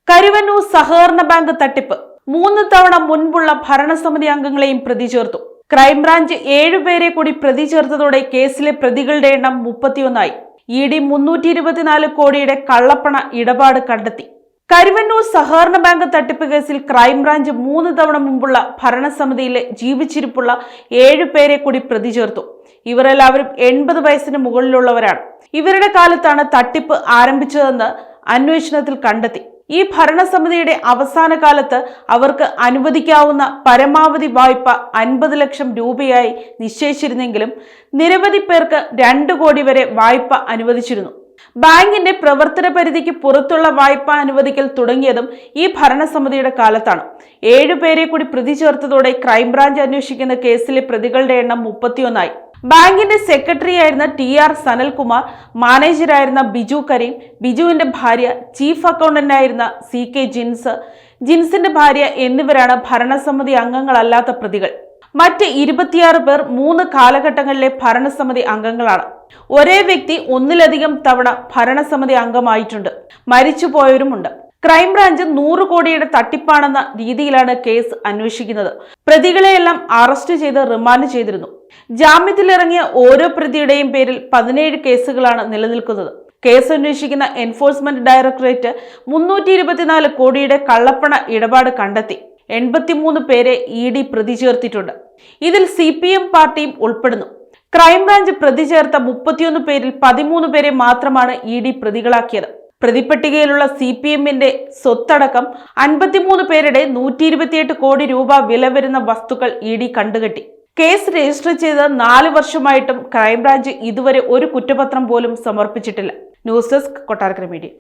കരുവന്നൂർ സഹകരണ ബാങ്ക് തട്ടിപ്പ് 3 തവണ മുൻപുള്ള ഭരണസമിതി അംഗങ്ങളെയും പ്രതി ചേർത്തു. ക്രൈംബ്രാഞ്ച് 7 പേരെ കൂടി പ്രതി ചേർത്തതോടെ കേസിലെ പ്രതികളുടെ എണ്ണം 31 ആയി. ED 324 കോടിയുടെ കള്ളപ്പണ ഇടപാട് കണ്ടെത്തി. കരുവന്നൂർ സഹകരണ ബാങ്ക് തട്ടിപ്പ് കേസിൽ ക്രൈംബ്രാഞ്ച് 3 തവണ മുമ്പുള്ള ഭരണസമിതിയിലെ ജീവിച്ചിരിപ്പുള്ള 7 പേരെ കൂടി പ്രതി ചേർത്തു. ഇവരെല്ലാവരും 80 വയസ്സിന് മുകളിലുള്ളവരാണ്. ഇവരുടെ കാലത്താണ് തട്ടിപ്പ് ആരംഭിച്ചതെന്ന് അന്വേഷണത്തിൽ കണ്ടെത്തി. ഈ ഭരണസമിതിയുടെ അവസാന കാലത്ത് അവർക്ക് അനുവദിക്കാവുന്ന പരമാവധി വായ്പ 50 ലക്ഷം രൂപയായി നിശ്ചയിച്ചിരുന്നെങ്കിലും നിരവധി പേർക്ക് 2 കോടി വരെ വായ്പ അനുവദിച്ചിരുന്നു. ബാങ്കിന്റെ പ്രവർത്തന പരിധിക്ക് പുറത്തുള്ള വായ്പ അനുവദിക്കൽ തുടങ്ങിയതും ഈ ഭരണസമിതിയുടെ കാലത്താണ്. 7 പേരെ കൂടി പ്രതി ചേർത്തതോടെ ക്രൈംബ്രാഞ്ച് അന്വേഷിക്കുന്ന കേസിലെ പ്രതികളുടെ എണ്ണം 31 ആയി. ബാങ്കിന്റെ സെക്രട്ടറി ആയിരുന്ന TR സനൽകുമാർ, മാനേജരായിരുന്ന ബിജു കരീം, ബിജുവിന്റെ ഭാര്യ, ചീഫ് അക്കൗണ്ടന്റ് ആയിരുന്ന CK ജിൻസ്, ജിൻസിന്റെ ഭാര്യ എന്നിവരാണ് ഭരണസമിതി അംഗങ്ങളല്ലാത്ത പ്രതികൾ. മറ്റ് 26 പേർ 3 കാലഘട്ടങ്ങളിലെ ഭരണസമിതി അംഗങ്ങളാണ്. ഒരേ വ്യക്തി ഒന്നിലധികം തവണ ഭരണസമിതി അംഗമായിട്ടുണ്ട്. മരിച്ചുപോയവരുമുണ്ട്. ക്രൈംബ്രാഞ്ച് 100 കോടിയുടെ തട്ടിപ്പാണെന്ന രീതിയിലാണ് കേസ് അന്വേഷിക്കുന്നത്. പ്രതികളെയെല്ലാം അറസ്റ്റ് ചെയ്ത് റിമാൻഡ് ചെയ്തിരുന്നു. ജാമ്യത്തിലിറങ്ങിയ ഓരോ പ്രതിയുടെയും പേരിൽ 17 കേസുകളാണ് നിലനിൽക്കുന്നത്. കേസ് അന്വേഷിക്കുന്ന എൻഫോഴ്സ്മെന്റ് ഡയറക്ടറേറ്റ് 324 കോടിയുടെ കള്ളപ്പണ ഇടപാട് കണ്ടെത്തി. 83 പേരെ ED പ്രതി ചേർത്തിട്ടുണ്ട്. ഇതിൽ CPM പാർട്ടിയും ഉൾപ്പെടുന്നു. ക്രൈംബ്രാഞ്ച് പ്രതി ചേർത്ത 31 പേരിൽ 13 പേരെ മാത്രമാണ് ED പ്രതികളാക്കിയത്. പ്രതിപട്ടികയിലുള്ള CPMന്റെ സ്വത്തടക്കം 53 പേരുടെ 128 കോടി രൂപ വില വരുന്ന വസ്തുക്കൾ ED കണ്ടുകെട്ടി. കേസ് രജിസ്റ്റർ ചെയ്ത് 4 വർഷമായിട്ടും ക്രൈംബ്രാഞ്ച് ഇതുവരെ ഒരു കുറ്റപത്രം പോലും സമർപ്പിച്ചിട്ടില്ല. News desk Kottarakkara media.